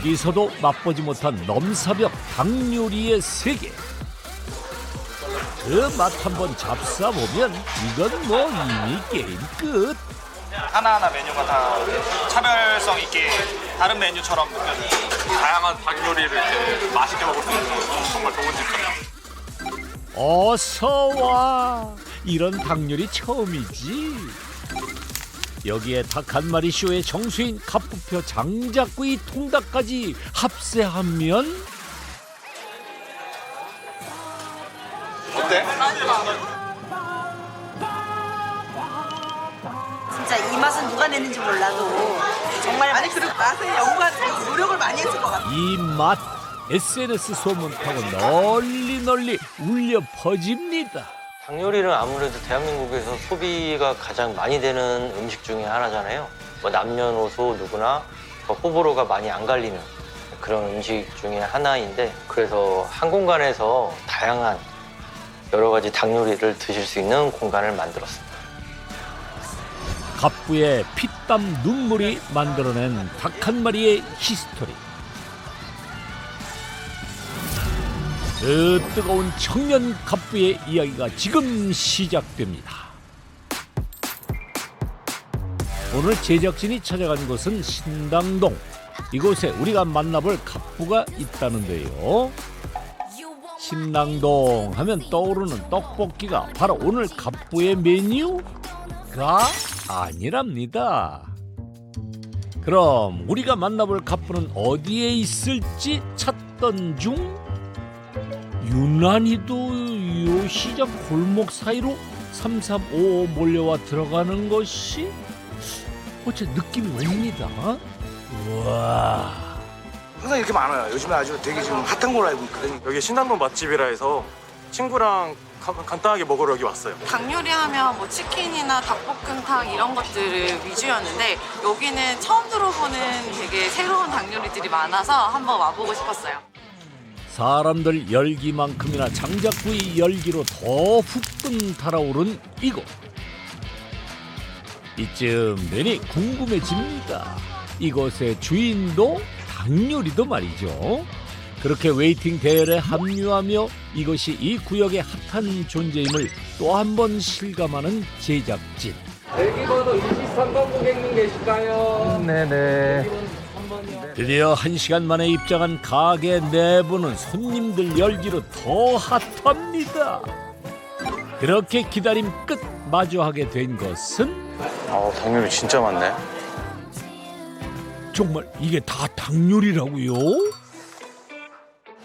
어디서도 맛보지 못한 넘사벽 닭 요리의 세계. 그 맛 한번 잡숴보면 이건 뭐 이미 게임 끝. 하나하나 메뉴가 다 차별성 있게 다른 메뉴처럼 느껴져요. 다양한 닭 요리를 이렇게 맛있게 먹을 수 있는 정말 좋은 집이에요. 어서와. 이런 닭 요리 처음이지. 여기에 닭 한 마리 쇼의 정수인 갑부표 장작구이 통닭까지 합세하면 어때? 진짜 이 맛은 누가 내는지 몰라도 정말 아니 그리고 맛에 연구한 노력을 많이 했을 것 같아요. 이 맛 SNS 소문 타고 널리 울려 퍼집니다. 닭 요리는 아무래도 대한민국에서 소비가 가장 많이 되는 음식 중에 하나잖아요. 뭐 남녀노소 누구나 호불호가 많이 안 갈리는 그런 음식 중에 하나인데, 그래서 한 공간에서 다양한 여러 가지 닭 요리를 드실 수 있는 공간을 만들었습니다. 갑부의 피땀 눈물이 만들어낸 닭 한 마리의 히스토리. 그 뜨거운 청년 갑부의 이야기가 지금 시작됩니다. 오늘 제작진이 찾아간 곳은 신당동. 이곳에 우리가 만나볼 갑부가 있다는데요. 신당동 하면 떠오르는 떡볶이가 바로 오늘 갑부의 메뉴가 아니랍니다. 그럼 우리가 만나볼 갑부는 어디에 있을지 찾던 중 유난히도 요 시장 골목 사이로 3355 몰려와 들어가는 것이 어째 느낌이 옵니다. 우와. 항상 이렇게 많아요. 요즘에 아주 되게 지금 핫한 걸로 알고 있거든요. 여기 신당동 맛집이라 해서 친구랑 간단하게 먹으러 여기 왔어요. 닭 요리하면 뭐 치킨이나 닭볶음탕 이런 것들을 위주였는데 여기는 처음 들어보는 되게 새로운 닭 요리들이 많아서 한번 와보고 싶었어요. 사람들 열기만큼이나 장작구이 열기로 더 후끈 달아오른 이곳. 이쯤 되니 궁금해집니다. 이곳의 주인도 닭요리도 말이죠. 그렇게 웨이팅 대열에 합류하며 이것이 이 구역의 핫한 존재임을 또 한 번 실감하는 제작진. 대기번호 23번 고객님 계실까요? 네네. 드디어 1시간 만에 입장한 가게 내부는 손님들 열기로 더 핫합니다. 그렇게 기다림 끝 마주하게 된 것은 닭 요리 진짜 많네. 정말 이게 다 닭요리라고요?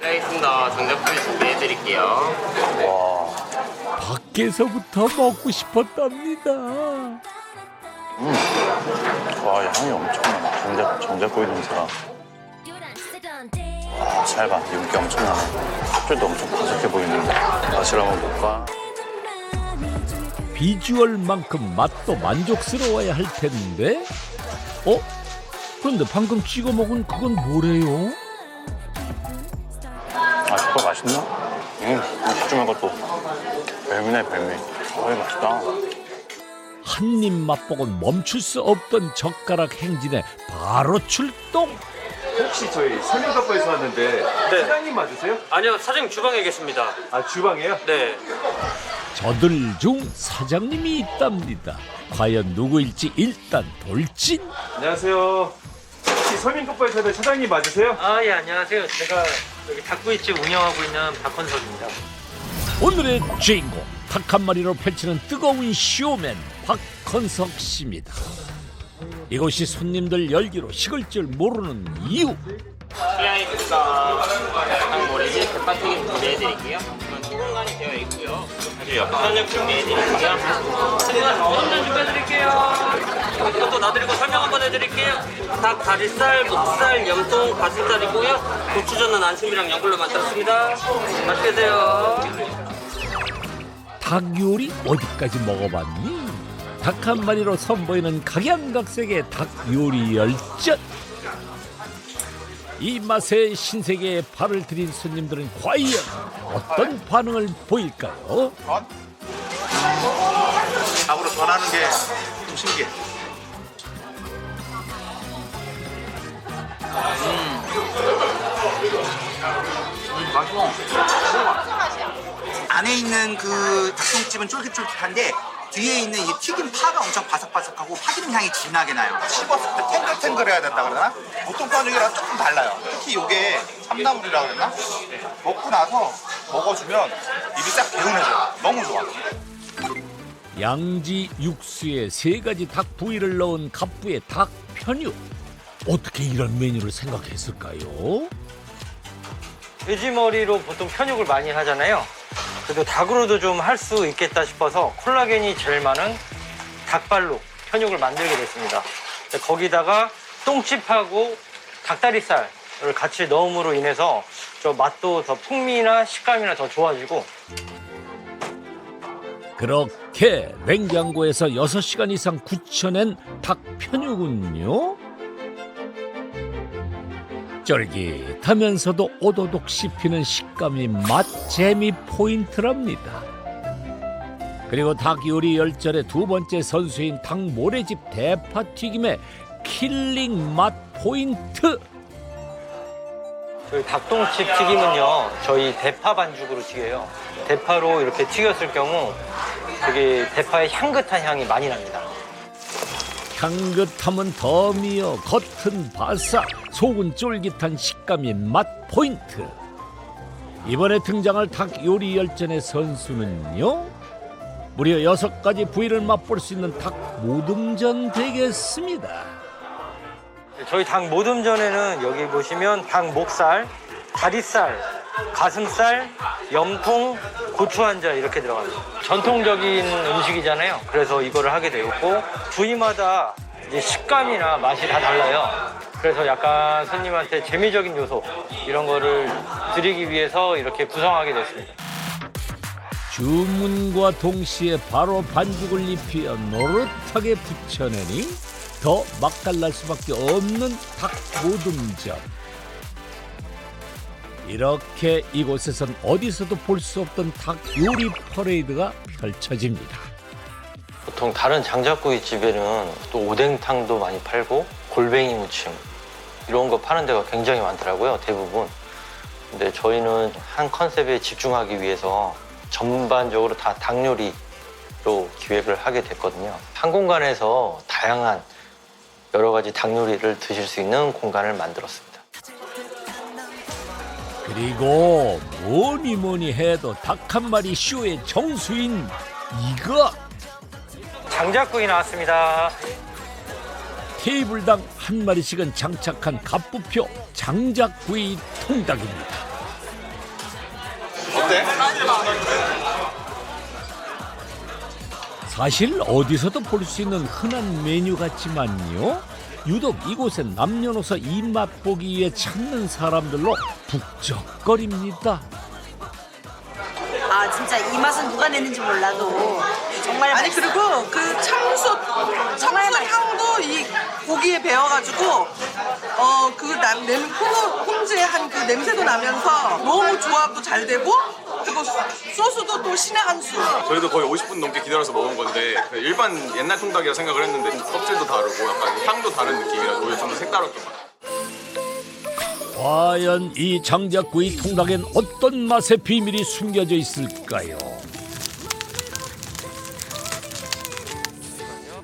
네, 있습니다. 전자풀이 준비해드릴게요. 밖에서부터 먹고 싶었답니다. 와, 향이 엄청 많아. 전자구이 냄새가. 잘 봐. 윤기 엄청 나네. 껍질도 엄청 바삭해 보이는데. 맛을 한번 볼까? 비주얼만큼 맛도 만족스러워야 할 텐데. 그런데 방금 찍어 먹은 그건 뭐래요? 정말 맛있나? 푸짐한 것도 별미네, 별미. 맛있다. 한 입 맛보곤 멈출 수 없던 젓가락 행진에 바로 출동. 혹시 저희 설명갑부에서 왔는데 사장님 맞으세요? 아니요, 사장님 주방에 계십니다. 아, 주방이에요? 네. 저들 중 사장님이 있답니다. 과연 누구일지 일단 돌진. 안녕하세요. 혹시 설명갑부에서 왔는 사장님 맞으세요? 아, 예, 안녕하세요. 제가 여기 닭구이집 운영하고 있는 박헌석입니다. 오늘의 주인공 닭 한 마리로 펼치는 뜨거운 쇼맨 박헌석 씨입니다. 이곳이 손님들 열기로 식을 줄 모르는 이유. 플라이드가 닭머리를 대파튀김 준비해드릴게요. 이건 소금간이 되어 있고요. 아주 역전력 준비해드릴게요. 한잔 준비해드릴게요. 이것도 놔드리고 설명 한번 해드릴게요. 닭 다리살, 목살, 염통, 가슴살이고요. 고추전은 안심이랑 연골로 만들었습니다. 맛있게 드세요. 닭 요리 어디까지 먹어봤니? 닭 한 마리로 선보이는 각양각색의 닭 요리 열전. 이 맛의 신세계에 발을 들인 손님들은 과연 어떤 반응을 보일까요? 닭으로 전하는 게 좀 신기해. 안에 있는 그 닭똥집은 쫄깃쫄깃한데 뒤에 있는 이 튀김 파가 엄청 바삭바삭하고 파기름 향이 진하게 나요. 씹었을 때 탱글탱글해야 된다 그러나? 보통 편육이랑 조금 달라요. 특히 이게 참나물이라 그랬나? 먹고 나서 먹어주면 입이 싹 개운해져요. 너무 좋아. 양지 육수에 3가지 닭 부위를 넣은 갑부의 닭 편육. 어떻게 이런 메뉴를 생각했을까요? 돼지머리로 보통 편육을 많이 하잖아요. 그래도 닭으로도 좀 할 수 있겠다 싶어서 콜라겐이 제일 많은 닭발로 편육을 만들게 됐습니다. 거기다가 똥집하고 닭다리살을 같이 넣음으로 인해서 저 맛도 더 풍미나 식감이나 더 좋아지고. 그렇게 냉장고에서 6시간 이상 굳혀낸 닭 편육은요, 쫄깃하면서도 오도독 씹히는 식감이 맛재미 포인트랍니다. 그리고 닭 요리 열전의 2번째 선수인 닭 모래집 대파 튀김의 킬링 맛 포인트. 저희 닭똥집 튀김은요, 저희 대파 반죽으로 튀겨요. 대파로 이렇게 튀겼을 경우 되게 대파의 향긋한 향이 많이 납니다. 향긋함은 덤이어 겉은 바삭, 속은 쫄깃한 식감이 맛 포인트. 이번에 등장할 닭 요리 열전의 선수는요, 무려 6가지 부위를 맛볼 수 있는 닭 모듬전 되겠습니다. 저희 닭 모듬전에는 여기 보시면 닭 목살, 다리살, 가슴살, 염통, 고추 한자 이렇게 들어가요. 전통적인 음식이잖아요. 그래서 이거를 하게 되었고, 부위마다 이제 식감이나 맛이 다 달라요. 그래서 약간 손님한테 재미적인 요소 이런 거를 드리기 위해서 이렇게 구성하게 됐습니다. 주문과 동시에 바로 반죽을 입혀 노릇하게 붙여내니 더 맛깔날 수밖에 없는 닭 모듬전. 이렇게 이곳에선 어디서도 볼 수 없던 닭 요리 퍼레이드가 펼쳐집니다. 보통 다른 장작구이 집에는 또 오뎅탕도 많이 팔고 골뱅이 무침 이런 거 파는 데가 굉장히 많더라고요, 대부분. 근데 저희는 한 컨셉에 집중하기 위해서 전반적으로 다 닭 요리로 기획을 하게 됐거든요. 한 공간에서 다양한 여러 가지 닭 요리를 드실 수 있는 공간을 만들었습니다. 그리고 뭐니 해도 닭 한 마리 쇼의 정수인 이거. 장작구이 나왔습니다. 테이블당 한 마리씩은 장착한 갑부표 장작구이 통닭입니다. 어때? 사실 어디서도 볼 수 있는 흔한 메뉴 같지만요, 유독 이곳엔 남녀노소 입맛 보기 위해 찾는 사람들로 북적거립니다. 아 진짜 이 맛은 누가 내는지 몰라도 정말 아니 맛있어. 그리고 그 청수 향도 이 고기에 배어가지고 훈제한 그 냄새도 나면서 너무 조합도 잘 되고, 그리고 소스도 또 신의 한 수. 저희도 거의 50분 넘게 기다려서 먹은 건데 일반 옛날 통닭이라 생각을 했는데 껍질도 다르고 약간 향도 다른 느낌이라 오히려 좀 더 색다랐던 것 같아요. 과연 이 장작구이 통닭엔 어떤 맛의 비밀이 숨겨져 있을까요?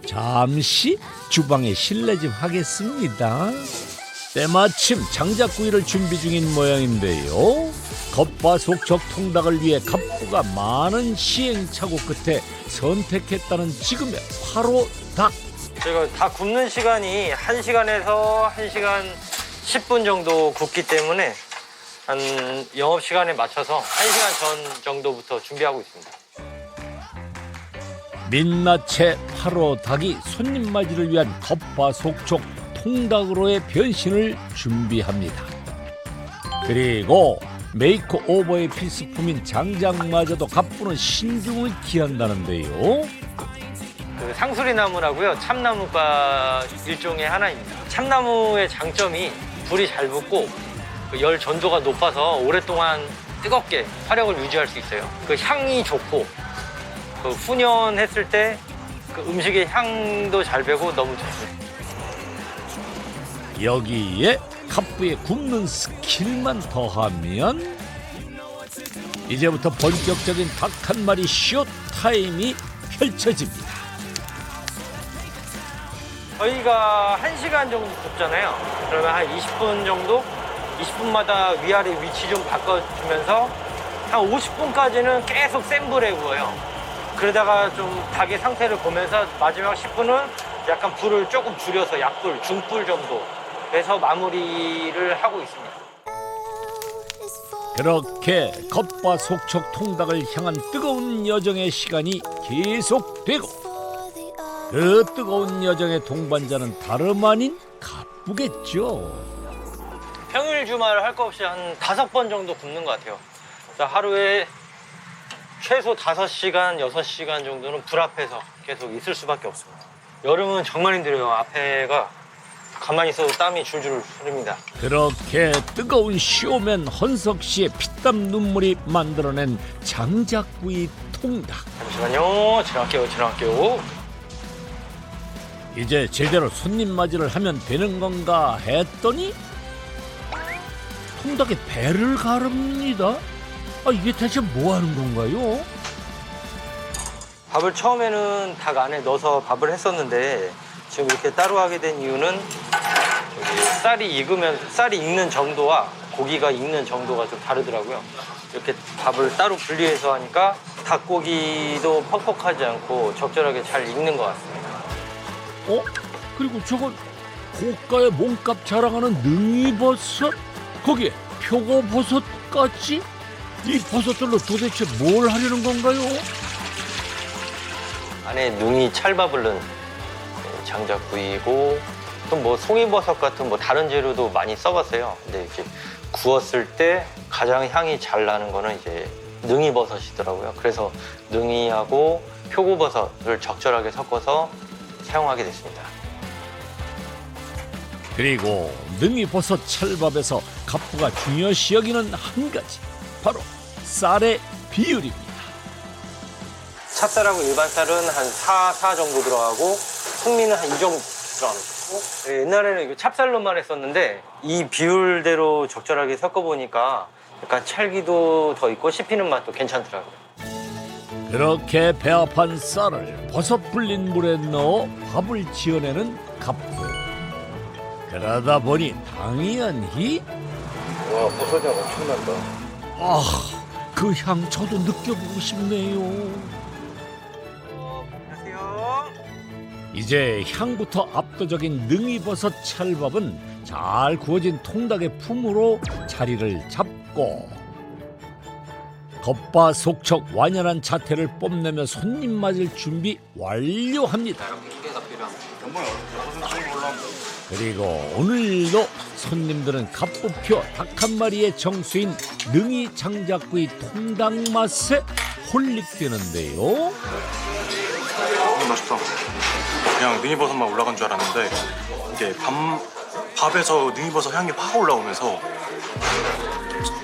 잠시 주방에 실례 좀 하겠습니다. 때마침 장작구이를 준비 중인 모양인데요, 겉바속촉 통닭을 위해 갑부가 많은 시행착오 끝에 선택했다는 지금의 화로 닭. 제가 다 굽는 시간이 1시간에서 1시간 10분 정도 굽기 때문에 한 영업시간에 맞춰서 1시간 전 정도부터 준비하고 있습니다. 민낯의 화로 닭이 손님 맞이를 위한 겉바속촉 통닭으로의 변신을 준비합니다. 그리고 메이크오버의 필수품인 장작마저도 갑부는 신중을 기한다는데요. 그 상수리나무라고요. 참나무가 일종의 하나입니다. 참나무의 장점이 불이 잘 붙고 그 열 전도가 높아서 오랫동안 뜨겁게 화력을 유지할 수 있어요. 그 향이 좋고 그 훈연했을 때 그 음식의 향도 잘 배고 너무 좋습니다. 여기에 갑부의 굽는 스킬만 더하면 이제부터 본격적인 닭 한 마리 쇼타임이 펼쳐집니다. 저희가 1시간 정도 굽잖아요. 그러면 한 20분 정도? 20분마다 위아래 위치 좀 바꿔주면서 한 50분까지는 계속 센 불에 구워요. 그러다가 좀 닭의 상태를 보면서 마지막 10분은 약간 불을 조금 줄여서 약불, 중불 정도 해서 마무리를 하고 있습니다. 그렇게 겉바 속촉 통닭을 향한 뜨거운 여정의 시간이 계속되고 그 뜨거운 여정의 동반자는 다름 아닌 갑부겠죠. 평일 주말 할 거 없이 한 5번 정도 굽는 것 같아요. 그래서 하루에 최소 5시간, 6시간 정도는 불 앞에서 계속 있을 수밖에 없습니다. 여름은 정말 힘들어요. 앞에가 가만히 있어도 땀이 줄줄 흐릅니다. 그렇게 뜨거운 쇼맨 헌석 씨의 피땀 눈물이 만들어낸 장작구이 통닭. 잠시만요. 지나갈게요. 이제 제대로 손님 맞이를 하면 되는 건가 했더니 통닭에 배를 가릅니다. 이게 대체 뭐 하는 건가요? 밥을 처음에는 닭 안에 넣어서 밥을 했었는데 지금 이렇게 따로 하게 된 이유는 쌀이 익는 정도와 고기가 익는 정도가 좀 다르더라고요. 이렇게 밥을 따로 분리해서 하니까 닭고기도 퍽퍽하지 않고 적절하게 잘 익는 것 같습니다. 그리고 저건 고가의 몸값 자랑하는 능이버섯, 거기에 표고버섯까지? 이 버섯들로 도대체 뭘 하려는 건가요? 안에 능이 찰밥을 넣은 장작구이고 또 뭐 송이버섯 같은 뭐 다른 재료도 많이 써봤어요. 근데 이렇게 구웠을 때 가장 향이 잘 나는 거는 이제 능이버섯이더라고요. 그래서 능이하고 표고버섯을 적절하게 섞어서 사용하게 됐습니다. 그리고 능이버섯 찰밥에서 갑부가 중요시 여기는 한 가지, 바로 쌀의 비율입니다. 찹쌀하고 일반 쌀은 한 4 정도 들어가고 승미는 한 2 정도 들어갑니다. 옛날에는 이거 찹쌀로만 했었는데 이 비율대로 적절하게 섞어보니까 약간 찰기도 더 있고 씹히는 맛도 괜찮더라고요. 그렇게 배합한 쌀을 버섯 불린 물에 넣어 밥을 지어내는 갑부. 그러다 보니 당연히 와, 버섯이 엄청난다. 그 향 저도 느껴보고 싶네요. 안녕하세요. 이제 향부터 압도적인 능이버섯 찰밥은 잘 구워진 통닭의 품으로 자리를 잡고 겉바 속촉 완연한 자태를 뽐내며 손님 맞을 준비 완료합니다. 그리고 오늘도 손님들은 갑부표 닭 한 마리의 정수인 능이 장작구이 통닭 맛에 홀릭되는데요. 맛있다. 그냥 능이버섯만 올라간 줄 알았는데 이게 밥에서 능이버섯 향이 확 올라오면서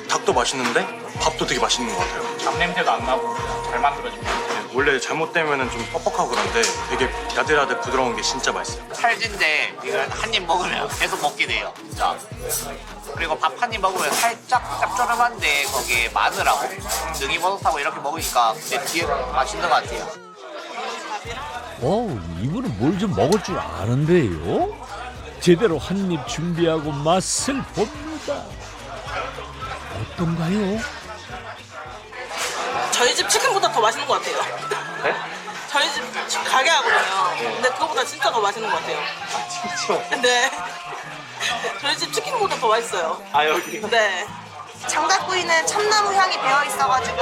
닭도 맛있는데 밥도 되게 맛있는 것 같아요. 잡냄새도 안 나고 잘 만들어진 것 같아요. 원래 잘못되면 좀 뻑뻑하고 그런데 되게 야들야들 부드러운 게 진짜 맛있어요. 찰진데 이걸 한 입 먹으면 계속 먹게 돼요, 진짜. 그리고 밥 한 입 먹으면 살짝 짭조름한데 거기에 마늘하고 능이버섯하고 이렇게 먹으니까 되게 맛있는 것 같아요. 이분은 뭘 좀 먹을 줄 아는데요. 제대로 한 입 준비하고 맛을 봅니다. 어떤가요? 저희 집 치킨보다 더 맛있는 것 같아요. 네? 저희 집 가게 하거든요. 근데 그거보다 진짜 더 맛있는 것 같아요. 진짜? 네. 저희 집 치킨보다 더 맛있어요. 여기. 네. 장작구이는 참나무 향이 배어 있어가지고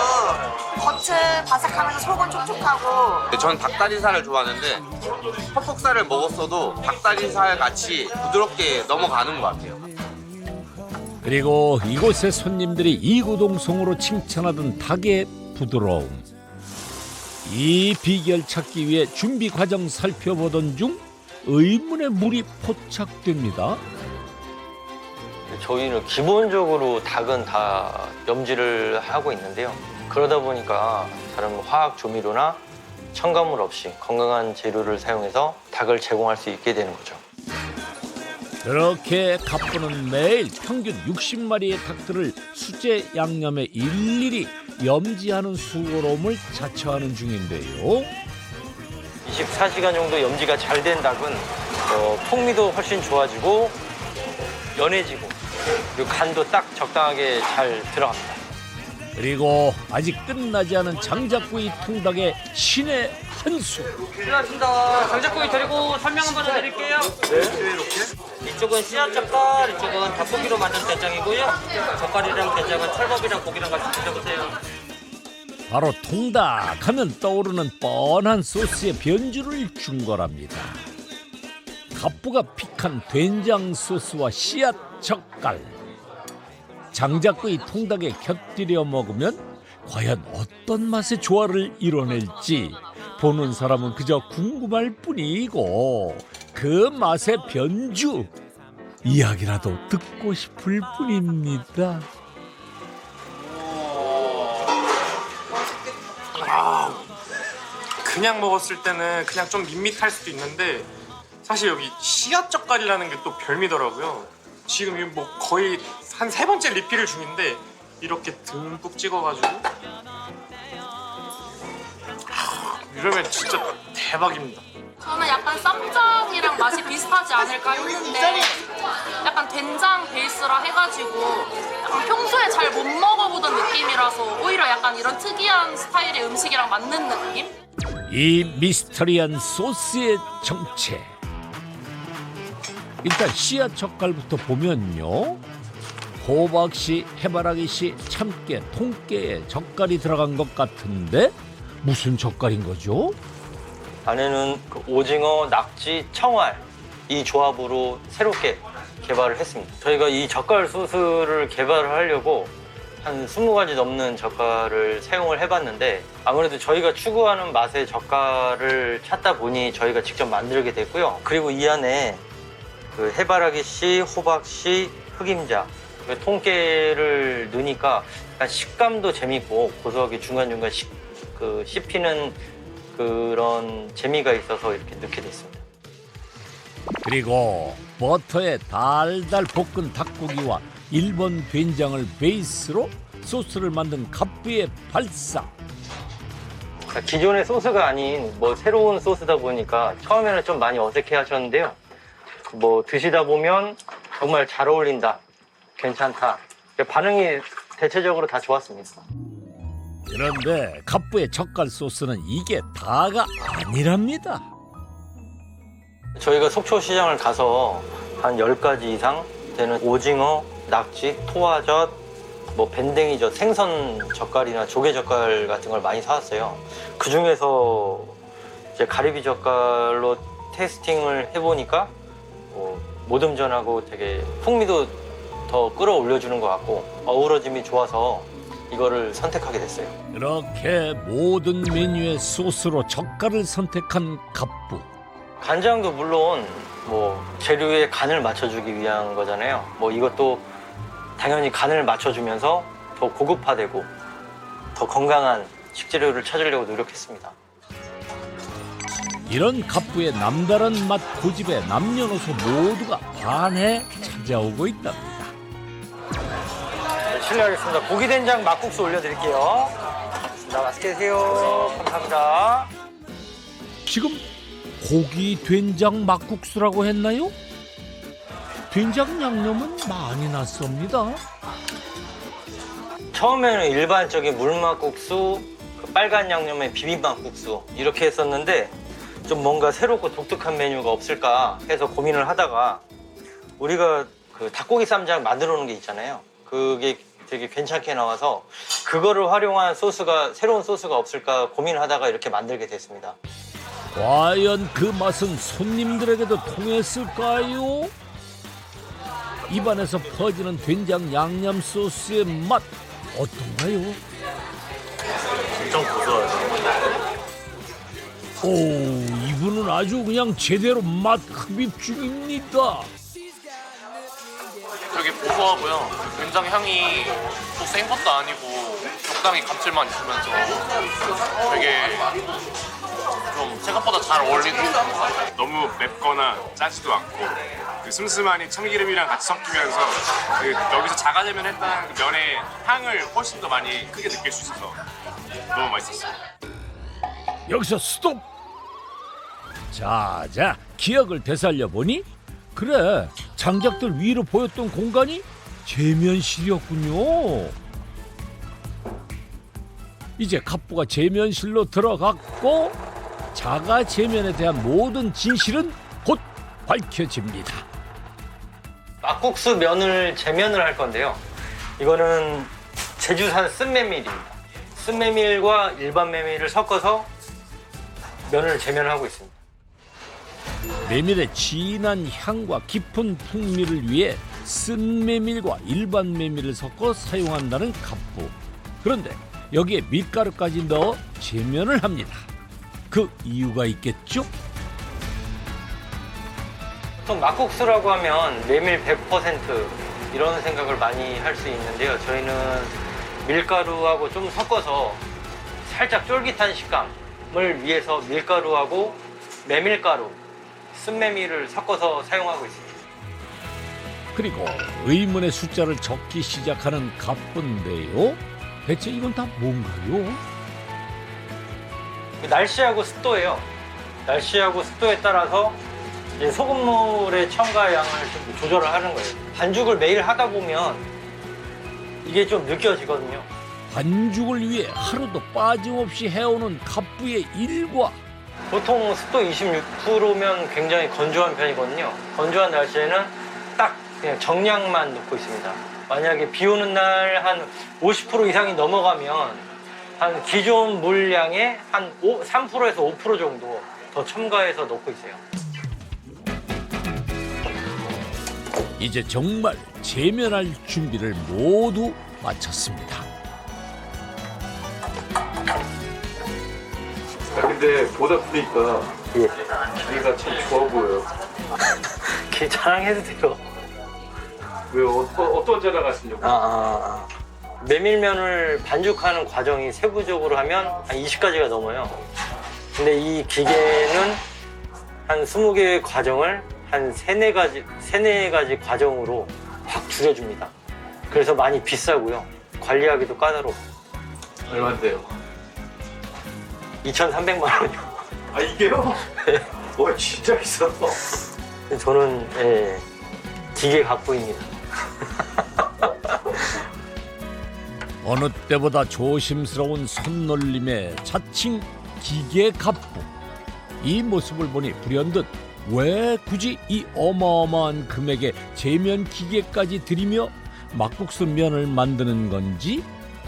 겉은 바삭하면서 속은 촉촉하고. 전 닭다리살을 좋아하는데 퍽퍽살을 먹었어도 닭다리살 같이 부드럽게 넘어가는 것 같아요. 그리고 이곳의 손님들이 이구동성으로 칭찬하던 닭의 부드러움. 이 비결 찾기 위해 준비 과정 살펴보던 중 의문의 물이 포착됩니다. 저희는 기본적으로 닭은 다 염지를 하고 있는데요. 그러다 보니까 다른 화학 조미료나 첨가물 없이 건강한 재료를 사용해서 닭을 제공할 수 있게 되는 거죠. 그렇게 갑부는 매일 평균 60마리의 닭들을 수제 양념에 일일이 염지하는 수고로움을 자처하는 중인데요. 24시간 정도 염지가 잘 된 닭은 풍미도 훨씬 좋아지고 연해지고 그리고 간도 딱 적당하게 잘 들어갑니다. 그리고 아직 끝나지 않은 장작구이 통닭의 신의 한 수. 수고하셨습니다. 장작구이 드리고 설명 한번 해드릴게요. 네. 이쪽은 씨앗 젓갈, 이쪽은 닭고기로 만든 된장이고요. 젓갈이랑 된장은 찰밥이랑 고기랑 같이 드셔보세요. 바로 통닭 하면 떠오르는 뻔한 소스의 변주를 준 거랍니다. 갑부가 픽한 된장 소스와 씨앗 젓갈, 장작구이 통닭에 곁들여 먹으면 과연 어떤 맛의 조화를 이뤄낼지 보는 사람은 그저 궁금할 뿐이고 그 맛의 변주 이야기라도 듣고 싶을 뿐입니다. 그냥 먹었을 때는 그냥 좀 밋밋할 수도 있는데 사실 여기 씨앗 젓갈이라는 게 또 별미더라고요. 지금 이거 뭐 거의 한 3번째 리필을 중인데 이렇게 듬뿍 찍어가지고 이러면 진짜 대박입니다. 저는 약간 쌈장이랑 맛이 비슷하지 않을까 했는데 약간 된장 베이스라 해가지고 약간 평소에 잘 못 먹어보던 느낌이라서 오히려 약간 이런 특이한 스타일의 음식이랑 맞는 느낌? 이 미스터리한 소스의 정체. 일단 씨앗 젓갈부터 보면요. 호박씨, 해바라기씨, 참깨, 통깨에 젓갈이 들어간 것 같은데 무슨 젓갈인 거죠? 안에는 그 오징어, 낙지, 청알 이 조합으로 새롭게 개발을 했습니다. 저희가 이 젓갈 소스를 개발을 하려고 한 20가지 넘는 젓갈을 사용을 해봤는데 아무래도 저희가 추구하는 맛의 젓갈을 찾다 보니 저희가 직접 만들게 됐고요. 그리고 이 안에 그 해바라기씨, 호박씨, 흑임자, 통깨를 넣으니까 약간 식감도 재밌고 고소하게 중간중간 씹히는 그런 재미가 있어서 이렇게 넣게 됐습니다. 그리고 버터에 달달 볶은 닭고기와 일본 된장을 베이스로 소스를 만든 갑부의 발상. 기존의 소스가 아닌 새로운 소스다 보니까 처음에는 좀 많이 어색해 하셨는데요. 드시다 보면 정말 잘 어울린다, 괜찮다. 반응이 대체적으로 다 좋았습니다. 그런데 갑부의 젓갈 소스는 이게 다가 아니랍니다. 저희가 속초시장을 가서 한 10가지 이상 되는 오징어, 낙지, 토화젓, 밴댕이젓, 생선 젓갈이나 조개 젓갈 같은 걸 많이 사왔어요. 그 중에서 이제 가리비 젓갈로 테이스팅을 해보니까 모듬전하고 되게 풍미도 더 끌어올려주는 것 같고 어우러짐이 좋아서 이거를 선택하게 됐어요. 이렇게 모든 메뉴의 소스로 젓갈을 선택한 갑부. 간장도 물론 재료에 간을 맞춰주기 위한 거잖아요. 이것도 당연히 간을 맞춰주면서 더 고급화되고 더 건강한 식재료를 찾으려고 노력했습니다. 이런 갑부의 남다른 맛 고집에 남녀노소 모두가 반해 찾아오고 있답니다. 네, 실례하겠습니다. 고기된장 막국수 올려드릴게요. 맛있게 드세요. 감사합니다. 지금 고기 된장 막국수라고 했나요? 된장 양념은 많이 났습니다. 처음에는 일반적인 물막국수, 빨간 양념의 비빔막국수 이렇게 했었는데 좀 뭔가 새롭고 독특한 메뉴가 없을까 해서 고민을 하다가 우리가 그 닭고기 쌈장 만들어 놓은 게 있잖아요. 그게 되게 괜찮게 나와서 그거를 활용한 새로운 소스가 없을까 고민하다가 이렇게 만들게 됐습니다. 과연 그 맛은 손님들에게도 통했을까요? 입안에서 퍼지는 된장 양념 소스의 맛 어떤가요? 엄청 고소하죠. 오, 이분은 아주 그냥 제대로 맛 흡입 중입니다. 되게 고소하고요. 된장 향이 또 센 것도 아니고 적당히 감칠맛 있으면서 되게 좀 생각보다 잘 어울리고 너무 맵거나 짜지도 않고 그 슴슴하니 참기름이랑 같이 섞이면서 그 여기서 자가제면 했다는 그 면의 향을 훨씬 더 많이 크게 느낄 수 있어서 너무 맛있었어요. 여기서 스톱. 자자, 기억을 되살려 보니 그래, 장작들 위로 보였던 공간이 제면실이었군요. 이제 갑부가 제면실로 들어갔고 자가 제면에 대한 모든 진실은 곧 밝혀집니다. 막국수 면을 제면을 할 건데요. 이거는 제주산 쓴메밀입니다. 쓴메밀과 일반 메밀을 섞어서 면을 제면하고 있습니다. 메밀의 진한 향과 깊은 풍미를 위해 쓴 메밀과 일반 메밀을 섞어 사용한다는 갑부. 그런데 여기에 밀가루까지 넣어 제면을 합니다. 그 이유가 있겠죠? 보통 막국수라고 하면 메밀 100% 이런 생각을 많이 할 수 있는데요. 저희는 밀가루하고 좀 섞어서 살짝 쫄깃한 식감을 위해서 밀가루하고 메밀가루, 쓴메밀을 섞어서 사용하고 있습니다. 그리고 의문의 숫자를 적기 시작하는 갑부인데요. 대체 이건 다 뭔가요? 날씨하고 습도예요. 날씨하고 습도에 따라서 이제 소금물의 첨가량을 좀 조절을 하는 거예요. 반죽을 매일 하다 보면 이게 좀 느껴지거든요. 반죽을 위해 하루도 빠짐없이 해오는 갑부의 일과 보통 습도 26%면 굉장히 건조한 편이거든요. 건조한 날씨에는 딱 그냥 정량만 넣고 있습니다. 만약에 비 오는 날 한 50% 이상이 넘어가면 한 기존 물량의 한 3%에서 5% 정도 더 첨가해서 넣고 있어요. 이제 정말 제면할 준비를 모두 마쳤습니다. 근데 보다 보니까 기계가 참 좋아 보여요. 기 자랑해도 돼요. 왜요? 어떤 자랑하시려고? 메밀면을 반죽하는 과정이 세부적으로 하면 한 20가지가 넘어요. 근데 이 기계는 한 20개의 과정을 한 3-4가지 과정으로 확 줄여줍니다. 그래서 많이 비싸고요. 관리하기도 까다롭고. 얼마인데요? 2,300만 원이요. 아 이게요? 와 진짜 비싸다. 저는 기계 갑부입니다. 어느 때보다 조심스러운 손놀림의 자칭 기계 갑부. 이 모습을 보니 불현듯 왜 굳이 이 어마어마한 금액의 제면 기계까지 들이며 막국수 면을 만드는 건지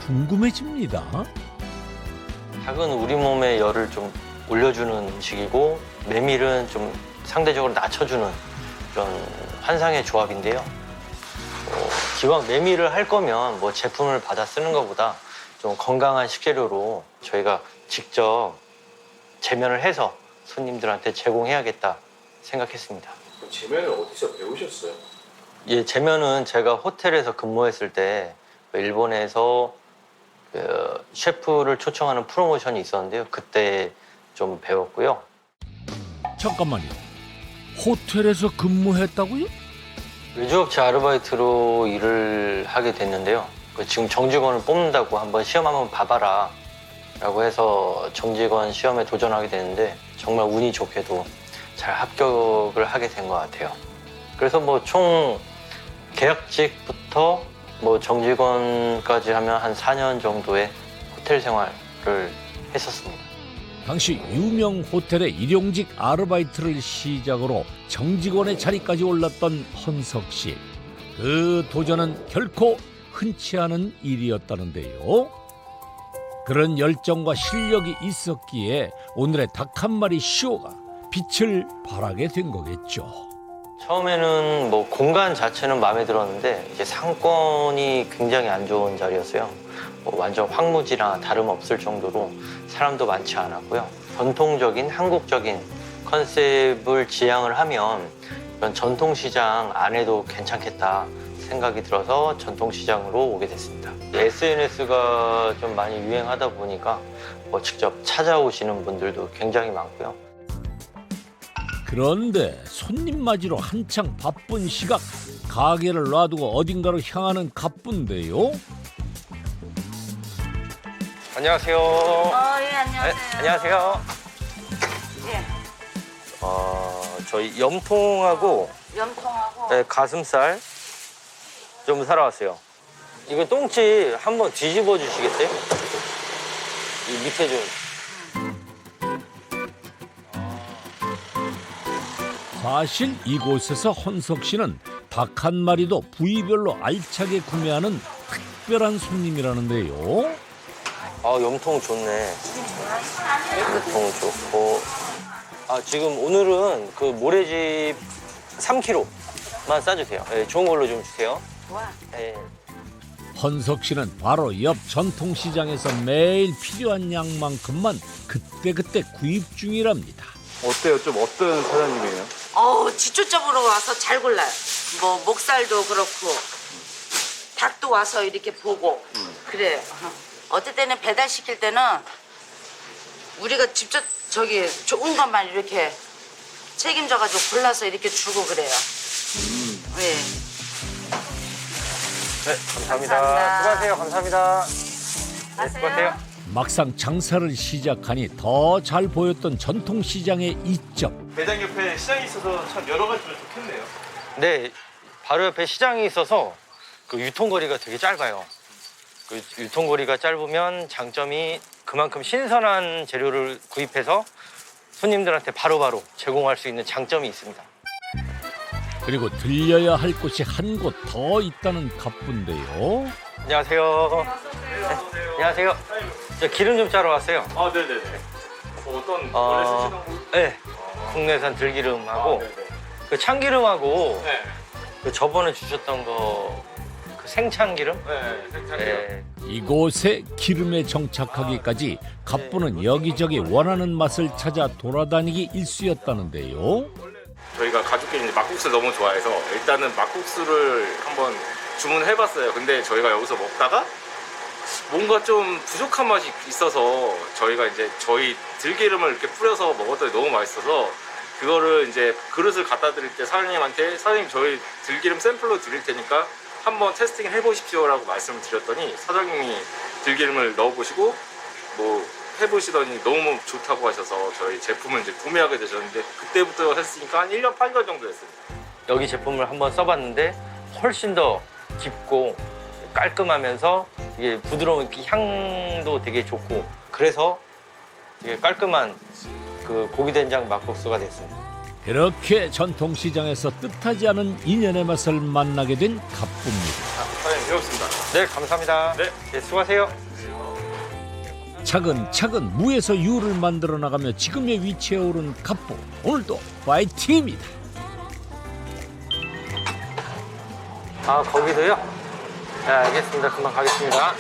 궁금해집니다. 닭은 우리 몸의 열을 좀 올려주는 음식이고 메밀은 좀 상대적으로 낮춰주는 그런 환상의 조합인데요. 기왕 메밀을 할 거면 뭐 제품을 받아 쓰는 것보다 좀 건강한 식재료로 저희가 직접 제면을 해서 손님들한테 제공해야겠다 생각했습니다. 제면을 어디서 배우셨어요? 예, 제면은 제가 호텔에서 근무했을 때 일본에서 셰프를 초청하는 프로모션이 있었는데요. 그때 좀 배웠고요. 잠깐만요. 호텔에서 근무했다고요? 외주업체 아르바이트로 일을 하게 됐는데요. 지금 정직원을 뽑는다고 한번 시험 한번 봐봐라 라고 해서 정직원 시험에 도전하게 됐는데 정말 운이 좋게도 잘 합격을 하게 된 것 같아요. 그래서 뭐 총 계약직부터 뭐 정직원까지 하면 한 4년 정도의 호텔 생활을 했었습니다. 당시 유명 호텔의 일용직 아르바이트를 시작으로 정직원의 자리까지 올랐던 헌석 씨. 그 도전은 결코 흔치 않은 일이었다는데요. 그런 열정과 실력이 있었기에 오늘의 닭 한 마리 쇼가 빛을 발하게 된 거겠죠. 처음에는 뭐 공간 자체는 마음에 들었는데 이제 상권이 굉장히 안 좋은 자리였어요. 뭐 완전 황무지나 다름없을 정도로 사람도 많지 않았고요. 전통적인 한국적인 컨셉을 지향을 하면 이런 전통시장 안에도 괜찮겠다 생각이 들어서 전통시장으로 오게 됐습니다. SNS가 좀 많이 유행하다 보니까 뭐 직접 찾아오시는 분들도 굉장히 많고요. 그런데 손님 맞이로 한창 바쁜 시각, 가게를 놔두고 어딘가로 향하는 갑부인데요. 안녕하세요. 예, 안녕하세요. 네, 안녕하세요. 예, 저희 염통하고 염통하고. 네, 가슴살 좀 사러 왔어요. 이거 똥집 한번 뒤집어 주시겠어요? 이 밑에 좀. 사실 이곳에서 헌석 씨는 닭 한 마리도 부위별로 알차게 구매하는 특별한 손님이라는데요. 염통 좋네. 염통 좋고. 지금 오늘은 그 모래집 3kg만 싸주세요. 네, 좋은 걸로 좀 주세요. 좋아. 네. 헌석 씨는 바로 옆 전통시장에서 매일 필요한 양만큼만 그때그때 구입 중이랍니다. 어때요? 좀 어떤 사장님이에요? 지초점으로 와서 잘 골라요. 뭐 목살도 그렇고 닭도 와서 이렇게 보고 그래요. 어떨 때는 배달 시킬 때는 우리가 직접 저기 좋은 것만 이렇게 책임져가지고 골라서 이렇게 주고 그래요. 네. 네, 감사합니다. 감사합니다. 수고하세요. 감사합니다. 네, 수고하세요. 막상 장사를 시작하니 더 잘 보였던 전통시장의 이점. 매장 옆에 시장이 있어서 참 여러 가지로 좋겠네요. 네, 바로 옆에 시장이 있어서 그 유통거리가 되게 짧아요. 그 유통거리가 짧으면 장점이 그만큼 신선한 재료를 구입해서 손님들한테 바로바로 제공할 수 있는 장점이 있습니다. 그리고 들려야 할 곳이 한 곳 더 있다는 갑부인데요. 안녕하세요. 네, 안녕하세요. 저 기름 좀 짜러 왔어요. 네네네. 어떤 원래 쓰시는 거? 네, 국내산 들기름하고 네네. 그 참기름하고 네. 그 저번에 주셨던 거 그 생참기름? 네, 생참기름. 네. 이곳에 기름에 정착하기까지 갑부는 여기저기 원하는 맛을 찾아 돌아다니기 일쑤였다는데요. 저희가 가족끼리 이제 막국수를 너무 좋아해서 일단은 막국수를 한번 주문해봤어요. 근데 저희가 여기서 먹다가 뭔가 좀 부족한 맛이 있어서 저희가 이제 저희 들기름을 이렇게 뿌려서 먹었더니 너무 맛있어서 그거를 이제 그릇을 갖다 드릴 때 사장님한테 사장님 저희 들기름 샘플로 드릴 테니까 한번 테스팅 해보십시오라고 말씀을 드렸더니 사장님이 들기름을 넣어보시고 뭐 해보시더니 너무 좋다고 하셔서 저희 제품을 이제 구매하게 되셨는데 그때부터 했으니까 한 1년 8개월 정도 됐습니다. 여기 제품을 한번 써봤는데 훨씬 더 깊고 깔끔하면서 이게 부드러운 향도 되게 좋고 그래서 되게 깔끔한 그 고기된장 막국수가 됐습니다. 그렇게 전통시장에서 뜻하지 않은 인연의 맛을 만나게 된 갑부입니다. 사장님 배웠습니다. 네, 감사합니다. 네, 수고하세요. 차근차근 무에서 유를 만들어 나가며 지금의 위치에 오른 갑부. 오늘도 파이팅입니다. 거기도요? 네, 알겠습니다. 금방 가겠습니다.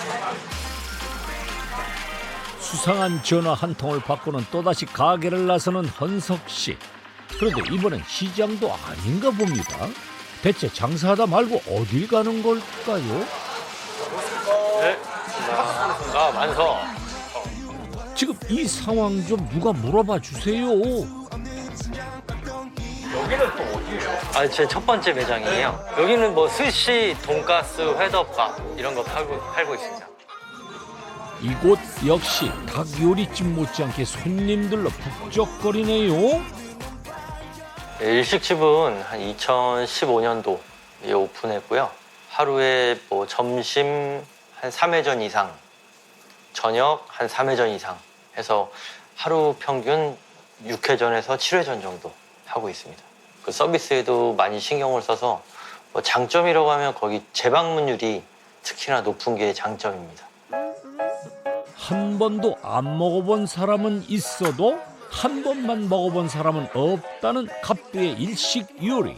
수상한 전화 한 통을 받고는 또다시 가게를 나서는 헌석 씨. 그런데 이번엔 시장도 아닌가 봅니다. 대체 장사하다 말고 어딜 가는 걸까요? 네, 만서. 지금 이 상황 좀 누가 물어봐 주세요. 여기는 또 어디예요? 제 첫 번째 매장이에요. 여기는 뭐 스시, 돈가스, 회덮밥 이런 거 팔고 있습니다. 이곳 역시 닭 요리집 못지않게 손님들로 북적거리네요. 일식집은 한 2015년도에 오픈했고요. 하루에 뭐 점심 한 3회전 이상, 저녁 한 3회전 이상 해서 하루 평균 6회전에서 7회전 정도 하고 있습니다. 그 서비스에도 많이 신경을 써서 뭐 장점이라고 하면 거기 재방문율이 특히나 높은 게 장점입니다. 한 번도 안 먹어본 사람은 있어도 한 번만 먹어본 사람은 없다는 갑부의 일식 요리.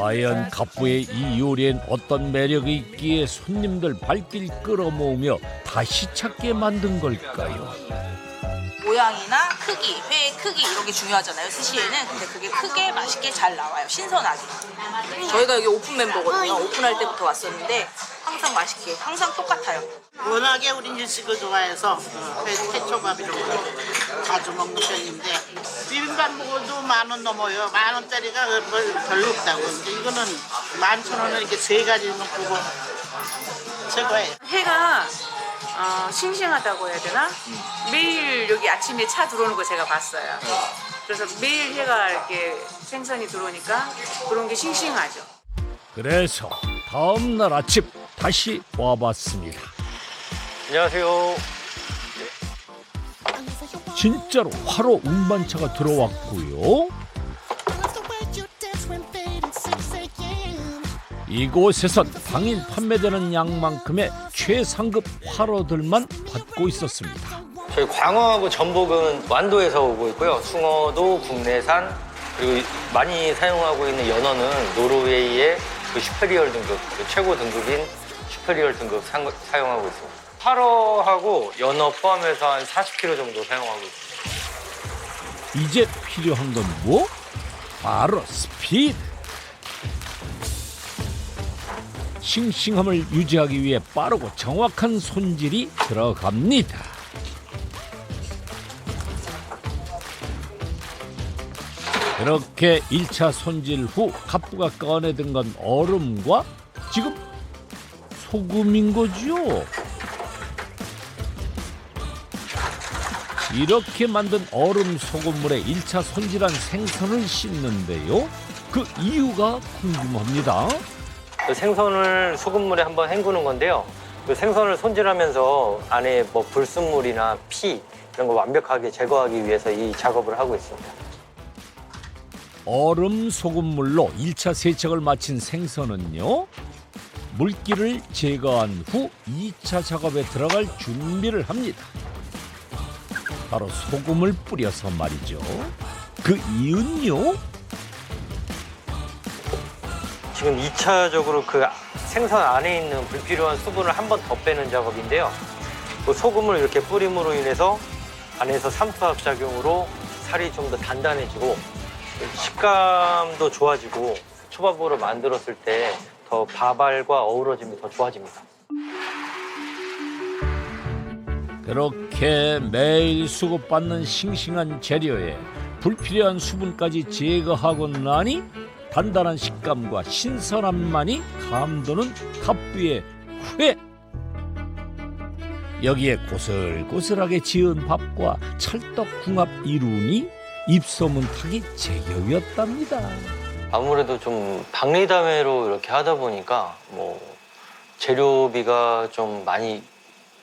과연 갑부의 이 요리엔 어떤 매력이 있기에 손님들 발길 끌어모으며 다시 찾게 만든 걸까요? 모양이나 크기, 회의 크기 이런 게 중요하잖아요, 스시에는. 근데 그게 크게 맛있게 잘 나와요, 신선하게. 저희가 여기 오픈 멤버거든요. 오픈할 때부터 왔었는데 항상 맛있게, 항상 똑같아요. 워낙에 우리 일식을 좋아해서 회초밥 이런 거 자주 먹는 편인데 비빔밥 먹어도 10,000원 넘어요. 10,000원짜리가 별로 없다고. 근데 이거는 11,000원을 이렇게 3가지 넣고 최고예요. 회가 싱싱하다고 해야 되나? 매일 여기 아침에 차 들어오는 거 제가 봤어요. 그래서 매일 회가 이렇게 생선이 들어오니까 그런 게 싱싱하죠. 그래서 다음 날 아침 다시 와봤습니다. 안녕하세요. 진짜로 화로 운반차가 들어왔고요. 이곳에선 당일 판매되는 양만큼의 최상급 화로들만 받고 있었습니다. 저희 광어하고 전복은 완도에서 오고 있고요. 숭어도 국내산, 그리고 많이 사용하고 있는 연어는 노르웨이의 그 슈페리얼 등급, 그 최고 등급인 슈페리얼 등급 사용하고 있습니다. 화로하고 연어 포함해서 한 40kg 정도 사용하고 있습니다. 이제 필요한 건 뭐? 바로 스피드. 싱싱함을 유지하기 위해 빠르고 정확한 손질이 들어갑니다. 그렇게 1차 손질 후 갑부가 꺼내든 건 얼음과 지금 소금인 거죠. 이렇게 만든 얼음 소금물에 1차 손질한 생선을 씻는데요. 그 이유가 궁금합니다. 그 생선을 소금물에 한번 헹구는 건데요. 그 생선을 손질하면서 안에 뭐 불순물이나 피 이런 거 완벽하게 제거하기 위해서 이 작업을 하고 있습니다. 얼음 소금물로 1차 세척을 마친 생선은요. 물기를 제거한 후 2차 작업에 들어갈 준비를 합니다. 바로 소금을 뿌려서 말이죠. 그 이유는요? 지금 2차적으로 그 생선 안에 있는 불필요한 수분을 한 번 더 빼는 작업인데요. 그 소금을 이렇게 뿌림으로 인해서 안에서 삼투압 작용으로 살이 좀 더 단단해지고 식감도 좋아지고 초밥으로 만들었을 때 더 밥알과 어우러짐이 더 좋아집니다. 그렇게 매일 수급받는 싱싱한 재료에 불필요한 수분까지 제거하고 나니 단단한 식감과 신선함만이 감도는 갑부의 회. 여기에 고슬고슬하게 지은 밥과 찰떡궁합 이루니 입소문 타기 제격이었답니다. 아무래도 좀 박리담회로 이렇게 하다 보니까 뭐 재료비가 좀 많이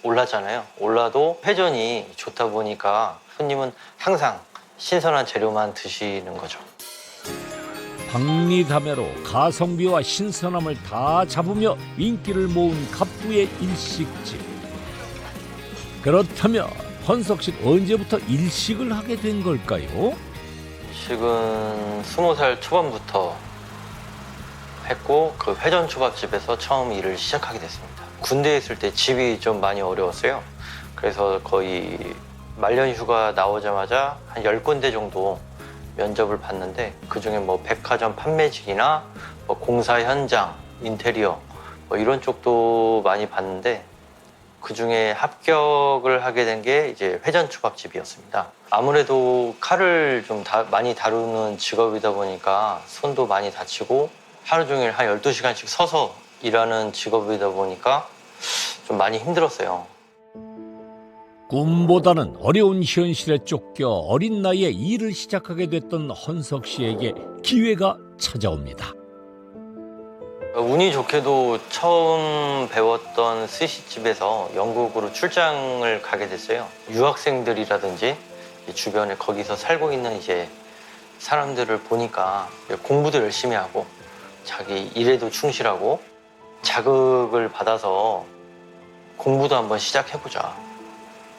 올랐잖아요. 올라도 회전이 좋다 보니까 손님은 항상 신선한 재료만 드시는 거죠. 박리담회로 가성비와 신선함을 다 잡으며 인기를 모은 갑부의 일식집. 그렇다면 헌석 씨는 언제부터 일식을 하게 된 걸까요? 일식은 20살 초반부터 했고 그 회전 초밥집에서 처음 일을 시작하게 됐습니다. 군대에 있을 때 집이 좀 많이 어려웠어요. 그래서 거의 말년 휴가 나오자마자 한 10군데 정도 면접을 봤는데 그중에 뭐 백화점 판매직이나 뭐 공사 현장, 인테리어 뭐 이런 쪽도 많이 봤는데 그중에 합격을 하게 된 게 이제 회전 초밥집이었습니다. 아무래도 칼을 좀 많이 다루는 직업이다 보니까 손도 많이 다치고 하루 종일 한 12시간씩 서서 일하는 직업이다 보니까 좀 많이 힘들었어요. 꿈보다는 어려운 현실에 쫓겨 어린 나이에 일을 시작하게 됐던 헌석 씨에게 기회가 찾아옵니다. 운이 좋게도 처음 배웠던 스시집에서 영국으로 출장을 가게 됐어요. 유학생들이라든지 주변에 거기서 살고 있는 이제 사람들을 보니까 공부도 열심히 하고 자기 일에도 충실하고 자극을 받아서 공부도 한번 시작해보자.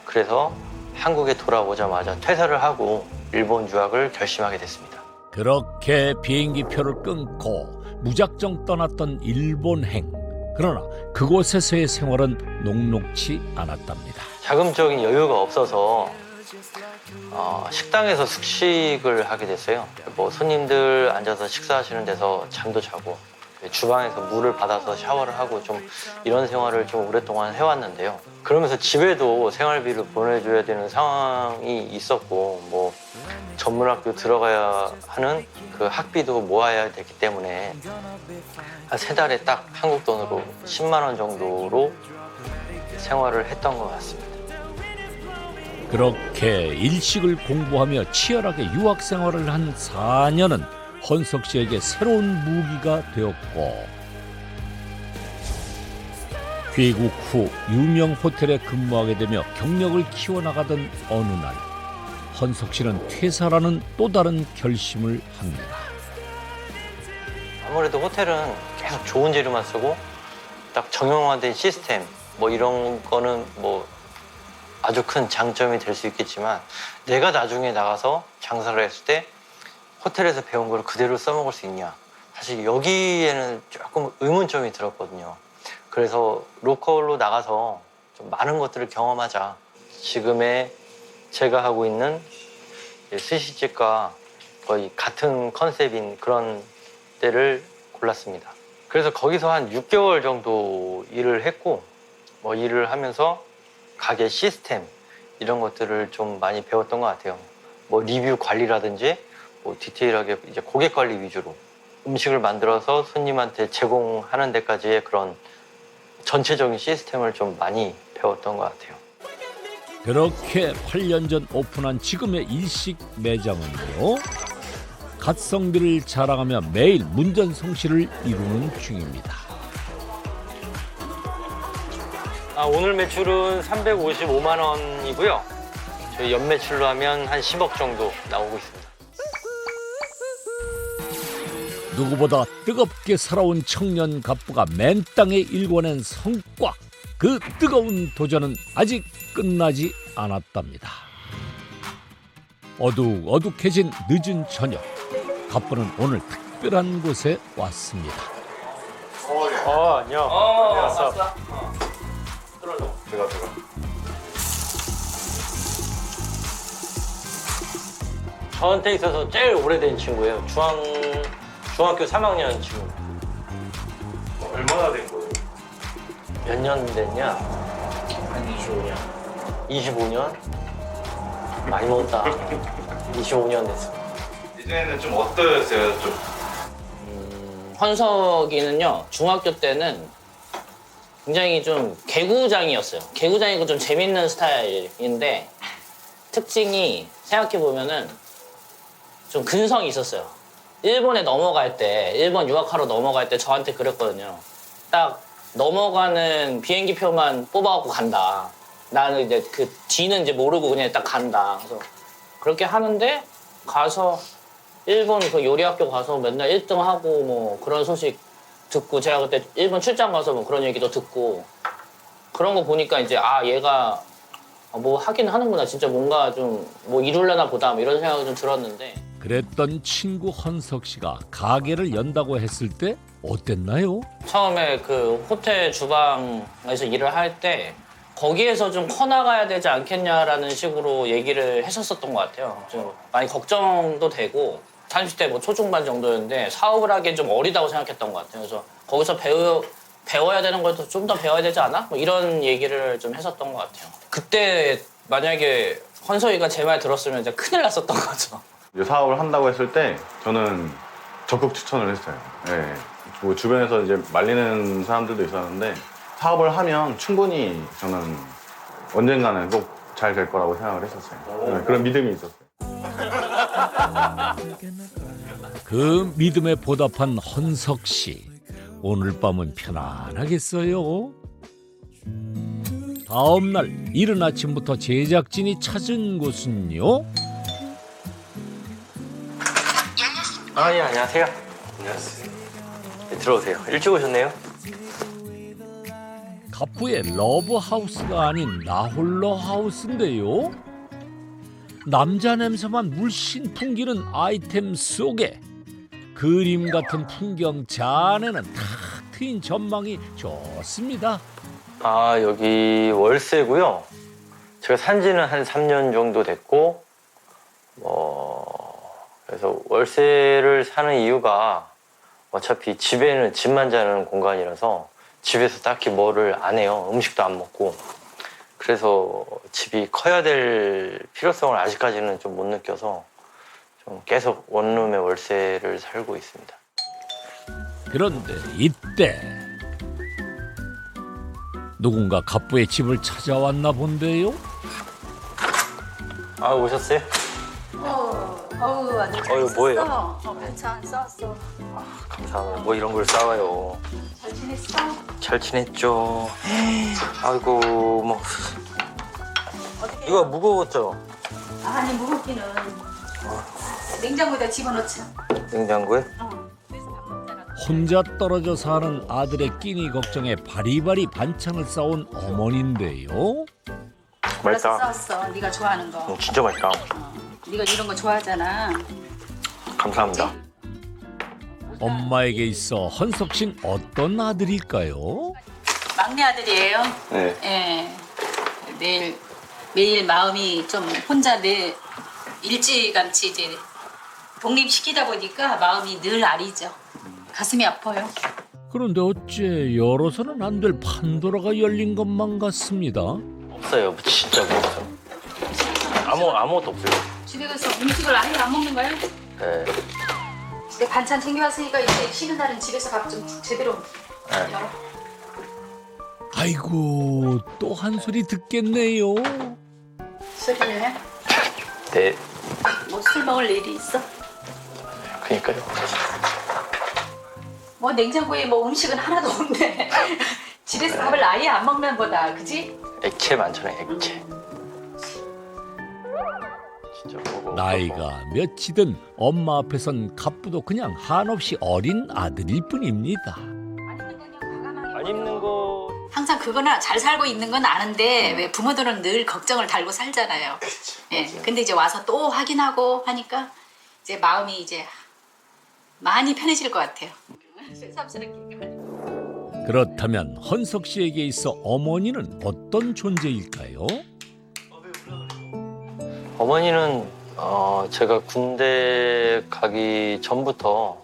그래서 한국에 돌아오자마자 퇴사를 하고 일본 유학을 결심하게 됐습니다. 그렇게 비행기표를 끊고 무작정 떠났던 일본행. 그러나 그곳에서의 생활은 녹록치 않았답니다. 자금적인 여유가 없어서 식당에서 숙식을 하게 됐어요. 뭐 손님들 앉아서 식사하시는 데서 잠도 자고 주방에서 물을 받아서 샤워를 하고 좀 이런 생활을 좀 오랫동안 해왔는데요. 그러면서 집에도 생활비를 보내줘야 되는 상황이 있었고 뭐 전문학교 들어가야 하는 그 학비도 모아야 되기 때문에 한 3달에 딱 한국 돈으로 10만 원 정도로 생활을 했던 것 같습니다. 그렇게 일식을 공부하며 치열하게 유학 생활을 한 4년은 헌석 씨에게 새로운 무기가 되었고 귀국 후 유명 호텔에 근무하게 되며 경력을 키워나가던 어느 날 헌석 씨는 퇴사라는 또 다른 결심을 합니다. 아무래도 호텔은 계속 좋은 재료만 쓰고 딱 정형화된 시스템 뭐 이런 거는 뭐 아주 큰 장점이 될 수 있겠지만 내가 나중에 나가서 장사를 했을 때 호텔에서 배운 걸 그대로 써먹을 수 있냐, 사실 여기에는 조금 의문점이 들었거든요. 그래서 로컬로 나가서 좀 많은 것들을 경험하자. 지금의 제가 하고 있는 스시집과 거의 같은 컨셉인 그런 데를 골랐습니다. 그래서 거기서 한 6개월 정도 일을 했고 뭐 일을 하면서 가게 시스템 이런 것들을 좀 많이 배웠던 것 같아요. 뭐 리뷰 관리라든지 뭐 디테일하게 이제 고객 관리 위주로 음식을 만들어서 손님한테 제공하는 데까지의 그런 전체적인 시스템을 좀 많이 배웠던 것 같아요. 그렇게 8년 전 오픈한 지금의 일식 매장은요, 갓성비를 자랑하며 매일 문전성시를 이루는 중입니다. 오늘 매출은 355만 원이고요. 저희 연매출로 하면 한 10억 정도 나오고 있습니다. 누구보다 뜨겁게 살아온 청년 갑부가 맨땅에 일궈낸 성과, 그 뜨거운 도전은 아직 끝나지 않았답니다. 어둑어둑해진 늦은 저녁, 갑부는 오늘 특별한 곳에 왔습니다. 안녕. 왔어. 들어가. 저한테 있어서 제일 오래된 친구예요. 중학교 3학년 친구. 얼마나 된 거예요? 몇 년 됐냐? 한 25년. 25년? 많이 먹었다. 25년 됐어. 이제는 좀 어떠셨어요? 좀 헌석이는요, 중학교 때는 굉장히 좀 개구장이었어요. 개구장이고 좀 재밌는 스타일인데 특징이 생각해보면은 좀 근성이 있었어요. 일본에 넘어갈 때, 일본 유학하러 넘어갈 때 저한테 그랬거든요. 딱 넘어가는 비행기표만 뽑아갖고 간다. 나는 이제 그 뒤는 이제 모르고 그냥 딱 간다. 그래서 그렇게 하는데 가서 일본 그 요리학교 가서 맨날 1등하고 뭐 그런 소식 듣고 제가 그때 일본 출장 가서 뭐 그런 얘기도 듣고 그런 거 보니까 이제 얘가 뭐 하긴 하는구나. 진짜 뭔가 좀 뭐 이룰려나 보다 뭐 이런 생각이 좀 들었는데 그랬던 친구 헌석 씨가 가게를 연다고 했을 때 어땠나요? 처음에 그 호텔 주방에서 일을 할 때 거기에서 좀 커나가야 되지 않겠냐라는 식으로 얘기를 했었던 것 같아요. 좀 많이 걱정도 되고 30대 뭐 초중반 정도였는데 사업을 하기엔 좀 어리다고 생각했던 것 같아요. 그래서 거기서 배워야 되는 것도 좀 더 배워야 되지 않아? 뭐 이런 얘기를 좀 했었던 것 같아요. 그때 만약에 헌석이가 제 말 들었으면 이제 큰일 났었던 거죠. 이제 사업을 한다고 했을 때 저는 적극 추천을 했어요. 네. 뭐 주변에서 이제 말리는 사람들도 있었는데 사업을 하면 충분히 저는 언젠가는 꼭 잘 될 거라고 생각을 했었어요. 네, 그런 믿음이 있었어요. 그 믿음에 보답한 헌석 씨, 오늘 밤은 편안하겠어요? 다음 날 이른 아침부터 제작진이 찾은 곳은요? 예, 안녕하세요. 안녕하세요. 네, 들어오세요. 일찍 오셨네요. 갑부의 러브하우스가 아닌 나홀로 하우스인데요. 남자 냄새만 물씬 풍기는 아이템 속에 그림 같은 풍경 잔에는 탁 트인 전망이 좋습니다. 여기 월세고요. 제가 산 지는 한 3년 정도 됐고 그래서 월세를 사는 이유가 어차피 집만 자는 공간이라서 집에서 딱히 뭐를 안 해요. 음식도 안 먹고. 그래서 집이 커야 될 필요성을 아직까지는 좀 못 느껴서 좀 계속 원룸의 월세를 살고 있습니다. 그런데 이때 누군가 갑부의 집을 찾아왔나 본데요. 아, 오셨어요? 아주 이거 뭐예요? 반찬 싸왔어. 감사합니다. 뭐 이런 걸 싸와요. 잘 지냈어? 잘 지냈죠. 아이고 뭐 이거 무거웠죠? 아니 무겁기는 냉장고에다 집어넣자. 냉장고에? 혼자 떨어져 사는 아들의 끼니 걱정에 바리바리 반찬을 싸온 어머니인데요. 맛있다. 싸웠어. 네가 좋아하는 거. 진짜 맛있다. 네가 이런 거 좋아하잖아. 감사합니다. 엄마에게 있어 헌석 씨는 어떤 아들일까요? 막내 아들이에요. 네. 예. 매일 마음이 좀 혼자 일찌감치 이제 독립시키다 보니까 마음이 늘 아리죠. 가슴이 아파요. 그런데 어째 열어서는 안 될 판도라가 열린 것만 같습니다. 없어요. 진짜 뭐 없어요. 아무것도 없어요. 집에 가서 음식을 아예 안 먹는 거야? 네. 내 반찬 챙겨왔으니까 이제 쉬는 날은 집에서 밥 좀 제대로 열어. 아이고 또 한 소리 듣겠네요. 소리를 해? 네. 뭐 술 먹을 일이 있어? 그러니까요. 뭐 냉장고에 뭐 음식은 하나도 없네. 집에서 밥을 아예 안 먹는 거다, 그지? 액체 많잖아요. 액체. 진짜 뭐. 나이가 몇이든 엄마 앞에선 갑부도 그냥 한없이 어린 아들일 뿐입니다. 안 입는 거. 항상 그거나 잘 살고 있는 건 아는데 왜 부모들은 늘 걱정을 달고 살잖아요. 예. 근데 이제 와서 또 확인하고 하니까 이제 마음이 이제 많이 편해질 것 같아요. 새삼스럽게. 그렇다면 헌석 씨에게 있어 어머니는 어떤 존재일까요? 어머니는 제가 군대 가기 전부터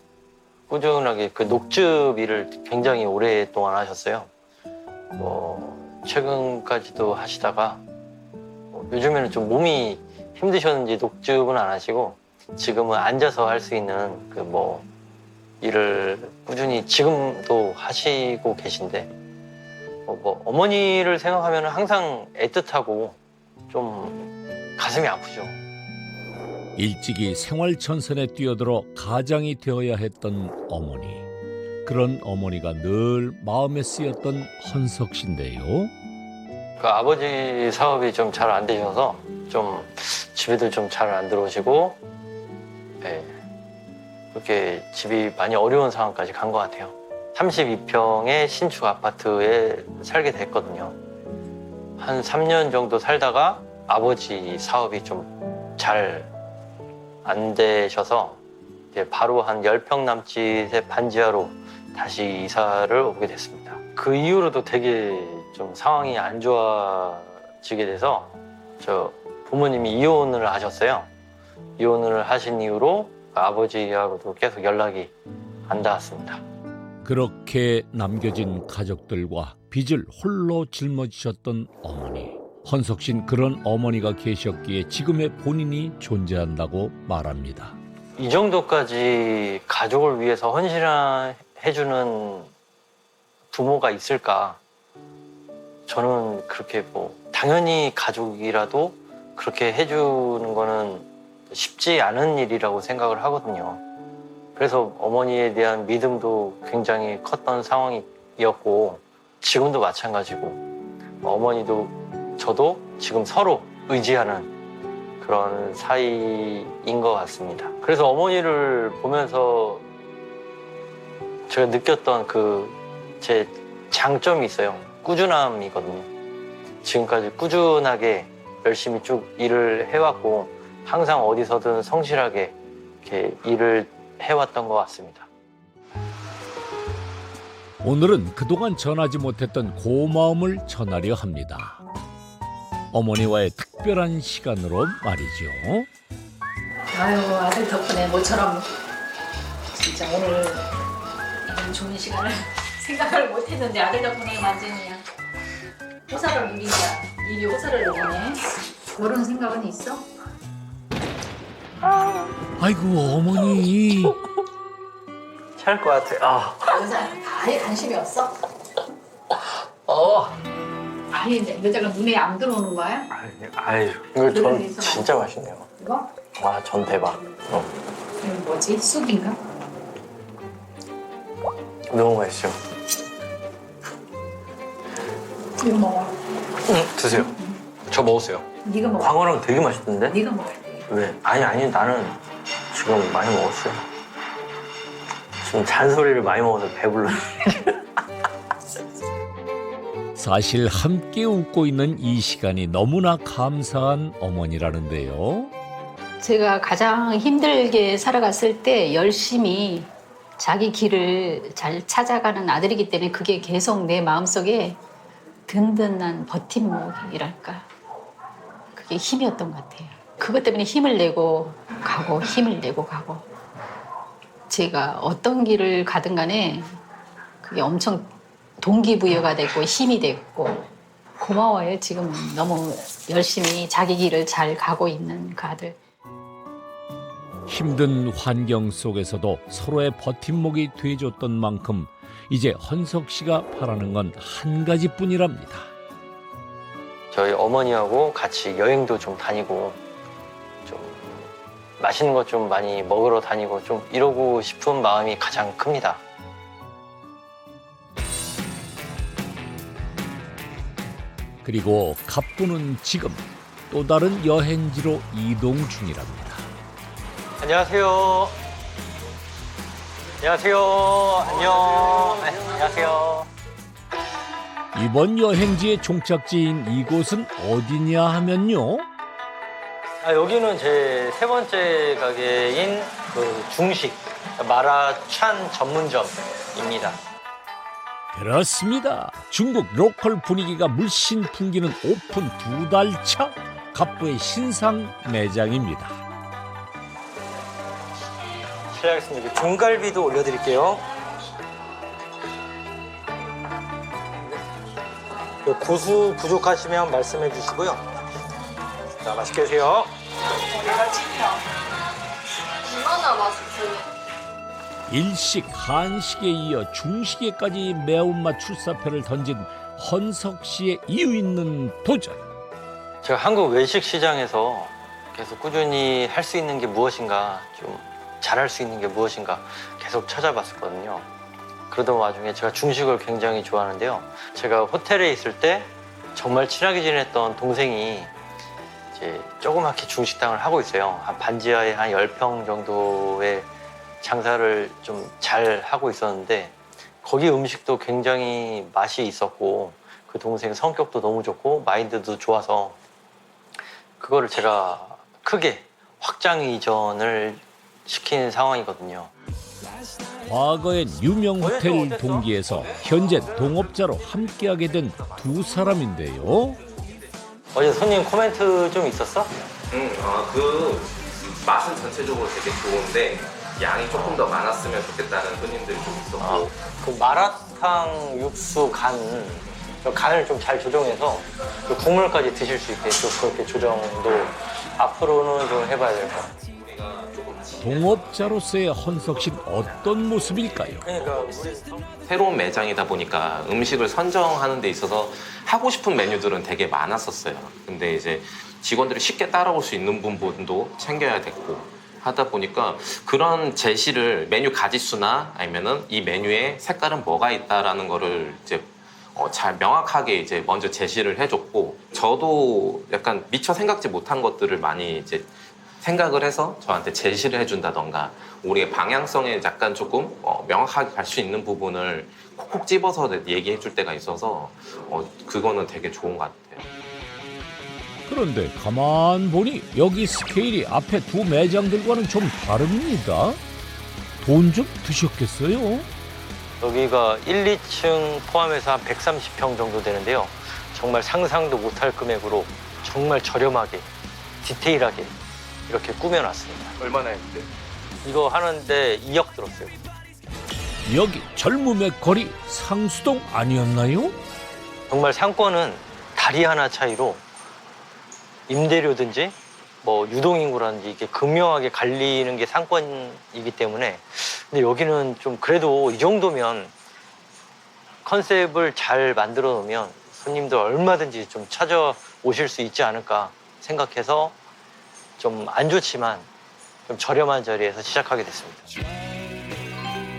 꾸준하게 그 녹즙 일을 굉장히 오랫동안 하셨어요. 최근까지도 하시다가 요즘에는 좀 몸이 힘드셨는지 녹즙은 안 하시고 지금은 앉아서 할 수 있는 일을 꾸준히 지금도 하시고 계신데 어머니를 생각하면 항상 애틋하고 좀 가슴이 아프죠. 일찍이 생활천선에 뛰어들어 가장이 되어야 했던 어머니. 그런 어머니가 늘 마음에 쓰였던 헌석 씨인데요. 그 아버지 사업이 좀 잘 안 되셔서 좀 집에도 좀 잘 안 들어오시고 그렇게 집이 많이 어려운 상황까지 간 것 같아요. 32평의 신축 아파트에 살게 됐거든요. 한 3년 정도 살다가 아버지 사업이 좀 잘 안 되셔서 이제 바로 한 10평 남짓의 반지하로 다시 이사를 오게 됐습니다. 그 이후로도 되게 좀 상황이 안 좋아지게 돼서 부모님이 이혼을 하셨어요. 이혼을 하신 이후로 아버지하고도 계속 연락이 안 닿았습니다. 그렇게 남겨진 가족들과 빚을 홀로 짊어지셨던 어머니. 헌석 씨는 그런 어머니가 계셨기에 지금의 본인이 존재한다고 말합니다. 이 정도까지 가족을 위해서 헌신해주는 부모가 있을까? 저는 그렇게 당연히 가족이라도 그렇게 해주는 거는 쉽지 않은 일이라고 생각을 하거든요. 그래서 어머니에 대한 믿음도 굉장히 컸던 상황이었고 지금도 마찬가지고 어머니도 저도 지금 서로 의지하는 그런 사이인 것 같습니다. 그래서 어머니를 보면서 제가 느꼈던 제 장점이 있어요. 꾸준함이거든요. 지금까지 꾸준하게 열심히 쭉 일을 해왔고 항상 어디서든 성실하게 이렇게 일을 해왔던 것 같습니다. 오늘은 그동안 전하지 못했던 고마움을 전하려 합니다. 어머니와의 특별한 시간으로 말이죠. 아유 아들 덕분에 모처럼 진짜 오늘 이런 좋은 시간을 생각을 못했는데 아들 덕분에 완전히 그냥 호사를 누리자 일이 호사를 누리네. 그런 생각은 있어? 아이고 어머니. 찰 것 같아. 여자 아예 관심이 없어? 아니 여자가 눈에 안 들어오는 거야? 아유, 이거 전 진짜 맛있네요. 이거? 와, 전 대박. 이거 뭐지? 쑥인가? 너무 맛있죠? 이거 먹어. 드세요. 저 먹었어요. 네가 먹어. 광어랑 되게 맛있던데? 네가 먹어. 왜? 아니, 나는 지금 많이 먹었어요. 지금 잔소리를 많이 먹어서 배불러. 사실 함께 웃고 있는 이 시간이 너무나 감사한 어머니라는데요. 제가 가장 힘들게 살아갔을 때 열심히 자기 길을 잘 찾아가는 아들이기 때문에 그게 계속 내 마음속에 든든한 버팀목이랄까. 그게 힘이었던 것 같아요. 그것 때문에 힘을 내고 가고 힘을 내고 가고. 제가 어떤 길을 가든 간에 그게 엄청 동기부여가 됐고 힘이 됐고 고마워요. 지금은 너무 열심히 자기 길을 잘 가고 있는 그 아들. 힘든 환경 속에서도 서로의 버팀목이 돼줬던 만큼 이제 헌석 씨가 바라는 건 한 가지뿐이랍니다. 저희 어머니하고 같이 여행도 좀 다니고 좀 맛있는 것 좀 많이 먹으러 다니고 좀 이러고 싶은 마음이 가장 큽니다. 그리고 갑부는 지금 또 다른 여행지로 이동 중이랍니다. 안녕하세요. 안녕하세요. 안녕. 네, 안녕하세요. 이번 여행지의 종착지인 이곳은 어디냐 하면요. 여기는 제 세 번째 가게인 그 중식 마라찬 전문점입니다. 그렇습니다. 중국 로컬 분위기가 물씬 풍기는 오픈 2달 차 갑부의 신상 매장입니다. 실례하겠습니다. 중갈비도 올려드릴게요. 고수 부족하시면 말씀해 주시고요. 자, 맛있게 드세요. 얼마나 맛있어요? 일식, 한식에 이어 중식에까지 매운맛 출사표를 던진 헌석 씨의 이유 있는 도전. 제가 한국 외식 시장에서 계속 꾸준히 할 수 있는 게 무엇인가, 좀 잘할 수 있는 게 무엇인가 계속 찾아봤었거든요. 그러던 와중에 제가 중식을 굉장히 좋아하는데요. 제가 호텔에 있을 때 정말 친하게 지냈던 동생이 이제 조그맣게 중식당을 하고 있어요. 한 반지하에 한 10평 정도의 장사를 좀 잘 하고 있었는데 거기 음식도 굉장히 맛이 있었고 그 동생 성격도 너무 좋고 마인드도 좋아서 그거를 제가 크게 확장 이전을 시킨 상황이거든요. 과거엔 유명 호텔 동기에서 현재 동업자로 함께하게 된 두 사람인데요. 어제 손님 코멘트 좀 있었어? 그 맛은 전체적으로 되게 좋은데 양이 조금 더 많았으면 좋겠다는 손님들이 좀 있었고. 그 마라탕 육수 간을 좀 잘 조정해서 그 국물까지 드실 수 있게 좀 그렇게 조정도 앞으로는 좀 해봐야 될 것 같아요. 동업자로서의 헌석 씨는 어떤 모습일까요? 그러니까 새로운 매장이다 보니까 음식을 선정하는 데 있어서 하고 싶은 메뉴들은 되게 많았었어요. 근데 이제 직원들이 쉽게 따라올 수 있는 부분도 챙겨야 됐고 하다 보니까 그런 제시를 메뉴 가짓수나 아니면은 이 메뉴에 색깔은 뭐가 있다라는 거를 이제 잘 명확하게 이제 먼저 제시를 해줬고 저도 약간 미처 생각지 못한 것들을 많이 이제 생각을 해서 저한테 제시를 해준다던가 우리의 방향성에 약간 조금 명확하게 갈 수 있는 부분을 콕콕 집어서 얘기해 줄 때가 있어서 그거는 되게 좋은 것 같아요. 그런데 가만 보니 여기 스케일이 앞에 두 매장들과는 좀 다릅니다. 돈 좀 드셨겠어요? 여기가 1, 2층 포함해서 한 130평 정도 되는데요. 정말 상상도 못할 금액으로 정말 저렴하게 디테일하게 이렇게 꾸며놨습니다. 얼마나 했는데? 이거 하는데 2억 들었어요. 여기 젊음의 거리 상수동 아니었나요? 정말 상권은 다리 하나 차이로 임대료든지 뭐 유동인구라든지 이게 극명하게 갈리는 게 상권이기 때문에 근데 여기는 좀 그래도 이 정도면 컨셉을 잘 만들어 놓으면 손님들 얼마든지 좀 찾아오실 수 있지 않을까 생각해서 좀 안 좋지만 좀 저렴한 자리에서 시작하게 됐습니다.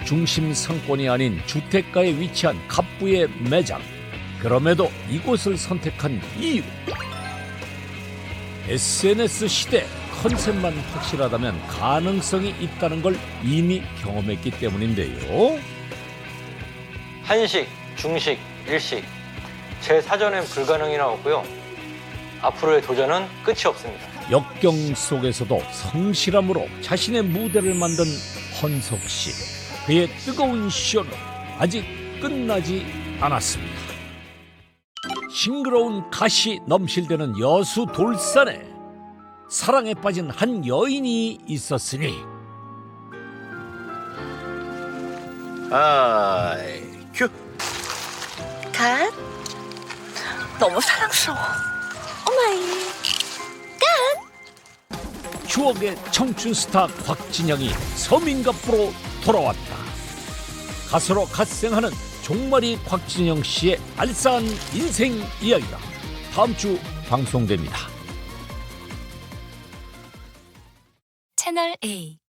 중심 상권이 아닌 주택가에 위치한 갑부의 매장. 그럼에도 이곳을 선택한 이유. SNS 시대 컨셉만 확실하다면 가능성이 있다는 걸 이미 경험했기 때문인데요. 한식, 중식, 일식 제 사전엔 불가능이 나왔고요. 앞으로의 도전은 끝이 없습니다. 역경 속에서도 성실함으로 자신의 무대를 만든 헌석 씨. 그의 뜨거운 쇼는 아직 끝나지 않았습니다. 싱그러운 가시 넘실대는 여수 돌산에 사랑에 빠진 한 여인이 있었으니 큐. 갓. 너무 사랑스러워. 오마이. 갓. 추억의 청춘 스타 곽진영이 서민갑부로 돌아왔다. 가수로 갓생하는 종마리 곽진영 씨의 알싸한 인생 이야기가 다음 주 방송됩니다. 채널 A